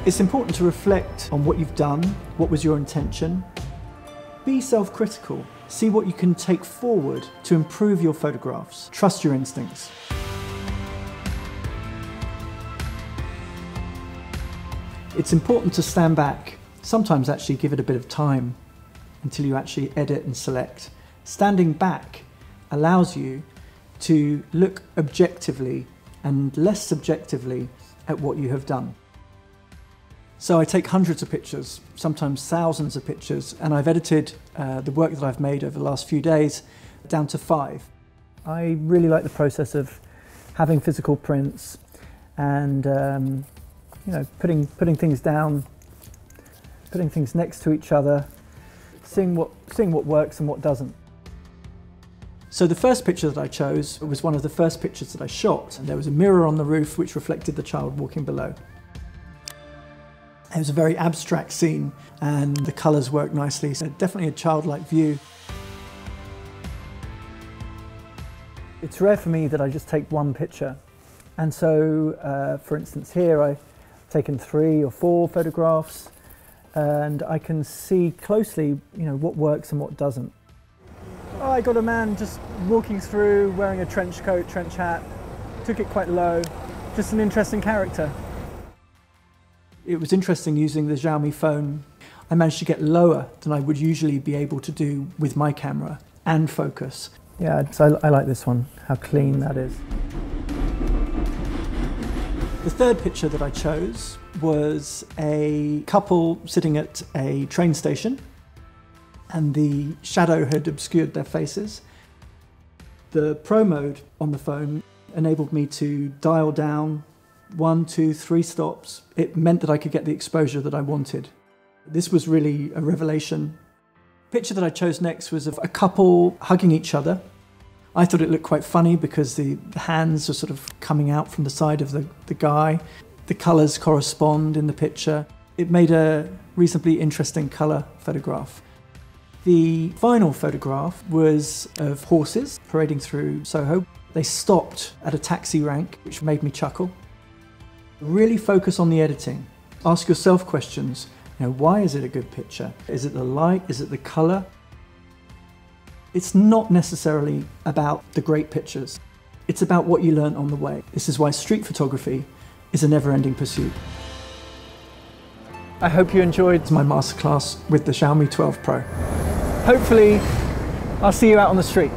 It's important to reflect on what you've done, what was your intention. Be self-critical. See what you can take forward to improve your photographs. Trust your instincts. It's important to stand back, sometimes actually give it a bit of time until you actually edit and select. Standing back allows you to look objectively and less subjectively at what you have done. So I take hundreds of pictures, sometimes thousands of pictures, and I've edited the work that I've made over the last few days down to 5. I really like the process of having physical prints and you know, putting things down, putting things next to each other, seeing what works and what doesn't. So the first picture that I chose was one of the first pictures that I shot, and there was a mirror on the roof which reflected the child walking below. It was a very abstract scene and the colours worked nicely, so definitely a childlike view. It's rare for me that I just take one picture, and so for instance here I've taken 3 or 4 photographs and I can see closely, you know, what works and what doesn't. Oh, I got a man just walking through wearing a trench coat, trench hat, took it quite low, just an interesting character. It was interesting using the Xiaomi phone. I managed to get lower than I would usually be able to do with my camera and focus. Yeah, so I like this one, how clean that is. The third picture that I chose was a couple sitting at a train station and the shadow had obscured their faces. The Pro mode on the phone enabled me to dial down 1, 2, 3 stops. It meant that I could get the exposure that I wanted. This was really a revelation. The picture that I chose next was of a couple hugging each other. I thought it looked quite funny because the hands are sort of coming out from the side of the guy. The colours correspond in the picture. It made a reasonably interesting colour photograph. The final photograph was of horses parading through Soho. They stopped at a taxi rank, which made me chuckle. Really focus on the editing. Ask yourself questions. You know, why is it a good picture? Is it the light? Is it the colour? It's not necessarily about the great pictures. It's about what you learn on the way. This is why street photography is a never-ending pursuit. I hope you enjoyed my masterclass with the Xiaomi 12 Pro. Hopefully, I'll see you out on the street.